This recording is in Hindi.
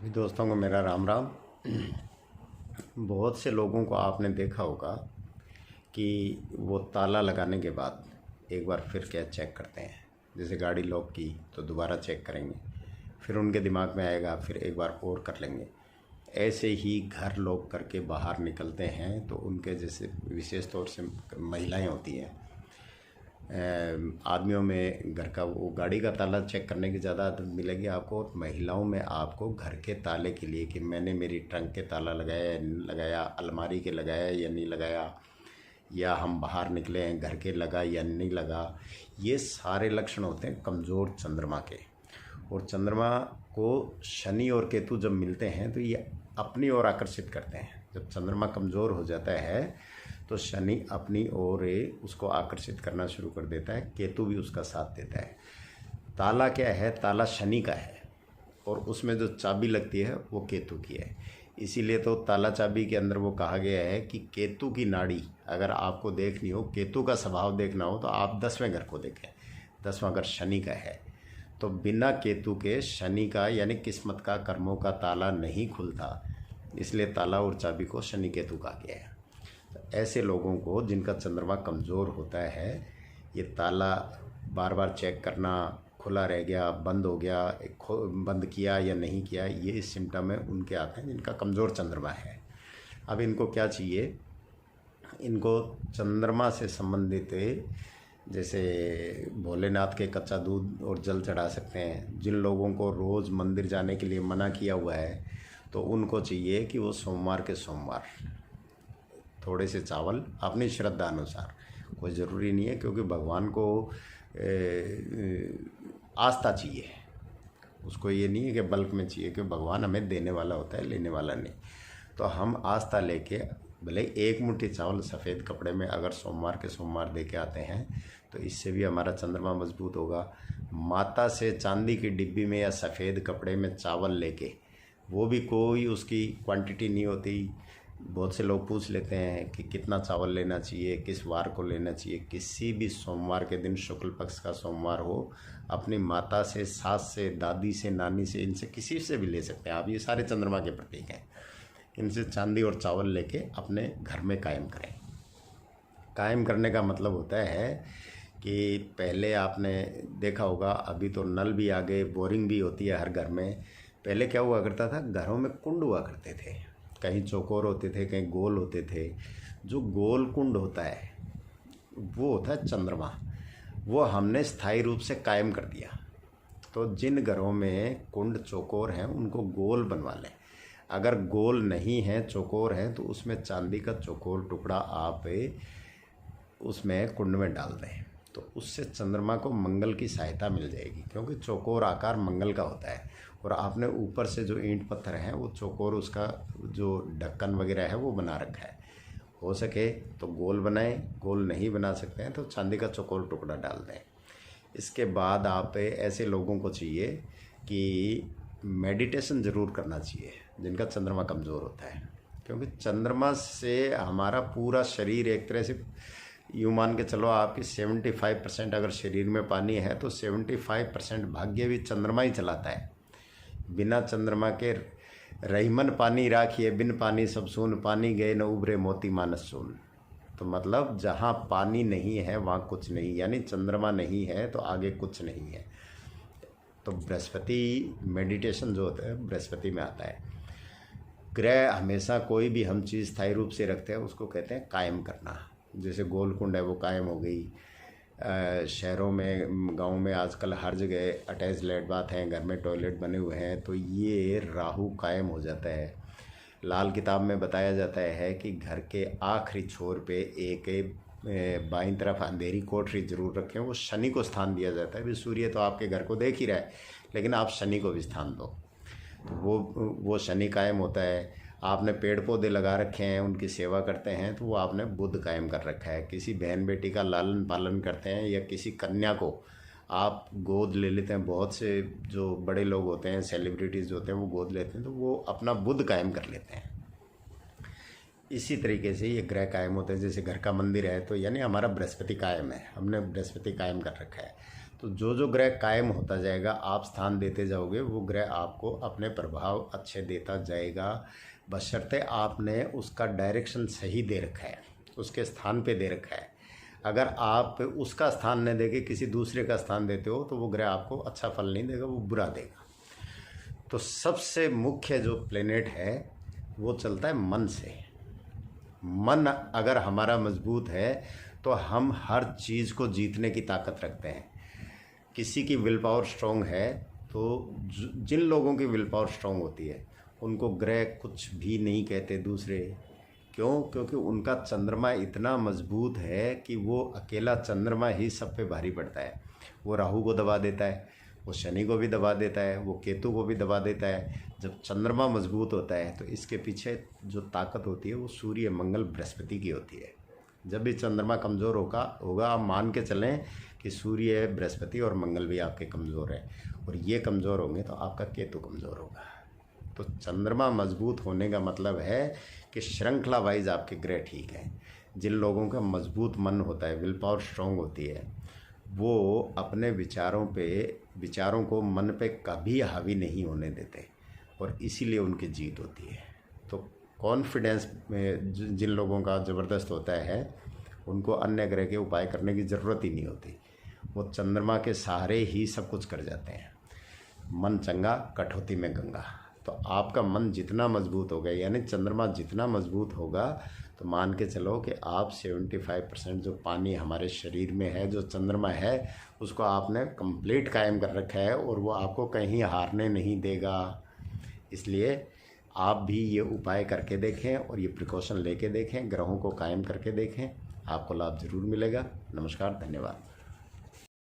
सभी दोस्तों को मेरा राम राम। बहुत से लोगों को आपने देखा होगा कि वो ताला लगाने के बाद एक बार फिर क्या चेक करते हैं। जैसे गाड़ी लॉक की तो दोबारा चेक करेंगे, फिर उनके दिमाग में आएगा फिर एक बार और कर लेंगे। ऐसे ही घर लॉक करके बाहर निकलते हैं तो उनके जैसे विशेष तौर से महिलाएं होती हैं, आदमियों में घर का वो गाड़ी का ताला चेक करने की ज़्यादा आदत मिलेगी आपको, और महिलाओं में आपको घर के ताले के लिए कि मैंने मेरी ट्रंक के ताला लगाया या नहीं लगाया, अलमारी के लगाया या नहीं लगाया, या हम बाहर निकले हैं घर के लगा या नहीं लगा। ये सारे लक्षण होते हैं कमज़ोर चंद्रमा के। और चंद्रमा को शनि और केतु जब मिलते हैं तो ये अपनी ओर आकर्षित करते हैं। जब चंद्रमा कमज़ोर हो जाता है तो शनि अपनी ओर उसको आकर्षित करना शुरू कर देता है, केतु भी उसका साथ देता है। ताला क्या है? ताला शनि का है और उसमें जो चाबी लगती है वो केतु की है। इसीलिए तो ताला चाबी के अंदर वो कहा गया है कि केतु की नाड़ी अगर आपको देखनी हो, केतु का स्वभाव देखना हो, तो आप 10वें घर को देखें। 10वां घर शनि का है, तो बिना केतु के शनि का यानी किस्मत का, कर्मों का ताला नहीं खुलता। इसलिए ताला और चाबी को शनि केतु कहा गया है। तो ऐसे लोगों को जिनका चंद्रमा कमज़ोर होता है, ये ताला बार बार चेक करना, खुला रह गया, बंद हो गया, बंद किया या नहीं किया, ये सिम्टम है उनके आते हैं जिनका कमज़ोर चंद्रमा है। अब इनको क्या चाहिए? इनको चंद्रमा से संबंधित जैसे भोलेनाथ के कच्चा दूध और जल चढ़ा सकते हैं। जिन लोगों को रोज़ मंदिर जाने के लिए मना किया हुआ है तो उनको चाहिए कि वो सोमवार के सोमवार थोड़े से चावल अपनी श्रद्धा अनुसार, कोई ज़रूरी नहीं है, क्योंकि भगवान को आस्था चाहिए। उसको ये नहीं है कि बल्क में चाहिए, कि भगवान हमें देने वाला होता है, लेने वाला नहीं। तो हम आस्था लेके भले एक मुट्ठी चावल सफ़ेद कपड़े में अगर सोमवार के सोमवार दे के आते हैं तो इससे भी हमारा चंद्रमा मजबूत होगा। माता से चांदी की डिब्बी में या सफ़ेद कपड़े में चावल लेके, वो भी कोई उसकी क्वांटिटी नहीं होती। बहुत से लोग पूछ लेते हैं कि कितना चावल लेना चाहिए, किस वार को लेना चाहिए। किसी भी सोमवार के दिन, शुक्ल पक्ष का सोमवार हो, अपनी माता से, सास से, दादी से, नानी से, इनसे किसी से भी ले सकते हैं आप। ये सारे चंद्रमा के प्रतीक हैं। इनसे चांदी और चावल लेके अपने घर में कायम करें। कायम करने का मतलब होता है कि पहले आपने देखा होगा, अभी तो नल भी आ गए, बोरिंग भी होती है हर घर में। पहले क्या हुआ करता था, घरों में कुंड हुआ करते थे, कहीं चौकोर होते थे, कहीं गोल होते थे। जो गोल कुंड होता है वो होता है चंद्रमा। वो हमने स्थायी रूप से कायम कर दिया। तो जिन घरों में कुंड चौकोर हैं उनको गोल बनवा लें। अगर गोल नहीं है, चौकोर है, तो उसमें चांदी का चौकोर टुकड़ा आप उसमें कुंड में डाल दें, तो उससे चंद्रमा को मंगल की सहायता मिल जाएगी, क्योंकि चौकोर आकार मंगल का होता है। और आपने ऊपर से जो ईंट पत्थर हैं वो चौकोर, उसका जो ढक्कन वगैरह है वो बना रखा है। हो सके तो गोल बनाएं, गोल नहीं बना सकते हैं तो चांदी का चौकोर टुकड़ा डाल दें। इसके बाद आप ऐसे लोगों को चाहिए कि मेडिटेशन ज़रूर करना चाहिए जिनका चंद्रमा कमज़ोर होता है, क्योंकि चंद्रमा से हमारा पूरा शरीर एक तरह से यूँ मान के चलो, आपकी 75% अगर शरीर में पानी है तो 75% भाग्य भी चंद्रमा ही चलाता है। बिना चंद्रमा के रहीमन पानी राखिए, बिन पानी सब सून, पानी गए न उभरे मोती मानस सून। तो मतलब जहाँ पानी नहीं है वहाँ कुछ नहीं, यानी चंद्रमा नहीं है तो आगे कुछ नहीं है। तो बृहस्पति, मेडिटेशन जो होता है बृहस्पति में आता है। ग्रह हमेशा कोई भी हम चीज़ स्थायी रूप से रखते हैं उसको कहते हैं कायम करना। जैसे गोलकुंड है वो कायम हो गई। शहरों में, गांव में आजकल हर जगह अटैच लेट बाथ हैं, घर में टॉयलेट बने हुए हैं, तो ये राहु कायम हो जाता है। लाल किताब में बताया जाता है कि घर के आखिरी छोर पे एक बाईं तरफ अंधेरी कोठरी जरूर रखें। वो शनि को स्थान दिया जाता है। भी सूर्य तो आपके घर को देख ही रहा है, लेकिन आप शनि को भी स्थान दो, तो वो शनि कायम होता है। आपने पेड़ पौधे लगा रखे हैं, उनकी सेवा करते हैं, तो वो आपने बुध कायम कर रखा है। किसी बहन बेटी का लालन पालन करते हैं या किसी कन्या को आप गोद ले लेते हैं। बहुत से जो बड़े लोग होते हैं, सेलिब्रिटीज़ होते हैं, वो गोद लेते हैं, तो वो अपना बुध कायम कर लेते हैं। इसी तरीके से ये ग्रह कायम होते हैं। जैसे घर का मंदिर है तो यानी हमारा बृहस्पति कायम है, हमने बृहस्पति कायम कर रखा है। तो जो जो ग्रह कायम होता जाएगा, आप स्थान देते जाओगे, वो ग्रह आपको अपने प्रभाव अच्छे देता जाएगा, बशर्ते आपने उसका डायरेक्शन सही दे रखा है, उसके स्थान पे दे रखा है। अगर आप उसका स्थान न देके किसी दूसरे का स्थान देते हो तो वो ग्रह आपको अच्छा फल नहीं देगा, वो बुरा देगा। तो सबसे मुख्य जो प्लेनेट है वो चलता है मन से। मन अगर हमारा मजबूत है तो हम हर चीज़ को जीतने की ताकत रखते हैं। किसी की विल पावर स्ट्रॉन्ग है तो जिन लोगों की विल पावर स्ट्रॉन्ग होती है उनको ग्रह कुछ भी नहीं कहते दूसरे। क्यों? क्योंकि उनका चंद्रमा इतना मजबूत है कि वो अकेला चंद्रमा ही सब पे भारी पड़ता है। वो राहु को दबा देता है, वो शनि को भी दबा देता है, वो केतु को भी दबा देता है। जब चंद्रमा मजबूत होता है तो इसके पीछे जो ताकत होती है वो सूर्य, मंगल, बृहस्पति की होती है। जब भी चंद्रमा कमज़ोर होगा आप मान के चलें कि सूर्य, बृहस्पति और मंगल भी आपके कमज़ोर हैं, और ये कमज़ोर होंगे तो आपका केतु कमज़ोर होगा। तो चंद्रमा मजबूत होने का मतलब है कि श्रृंखला वाइज आपके ग्रह ठीक हैं। जिन लोगों का मजबूत मन होता है, विल पावर स्ट्रॉन्ग होती है, वो अपने विचारों को मन पे कभी हावी नहीं होने देते, और इसीलिए उनकी जीत होती है। तो कॉन्फिडेंस में जिन लोगों का ज़बरदस्त होता है उनको अन्य ग्रह के उपाय करने की ज़रूरत ही नहीं होती, वो चंद्रमा के सहारे ही सब कुछ कर जाते हैं। मन चंगा कठौती में गंगा। तो आपका मन जितना मजबूत होगा, यानी चंद्रमा जितना मजबूत होगा, तो मान के चलो कि आप 75% जो पानी हमारे शरीर में है, जो चंद्रमा है, उसको आपने कंप्लीट कायम कर रखा है और वो आपको कहीं हारने नहीं देगा। इसलिए आप भी ये उपाय करके देखें और ये प्रिकॉशन लेके देखें, ग्रहों को कायम करके देखें, आपको लाभ ज़रूर मिलेगा। नमस्कार, धन्यवाद।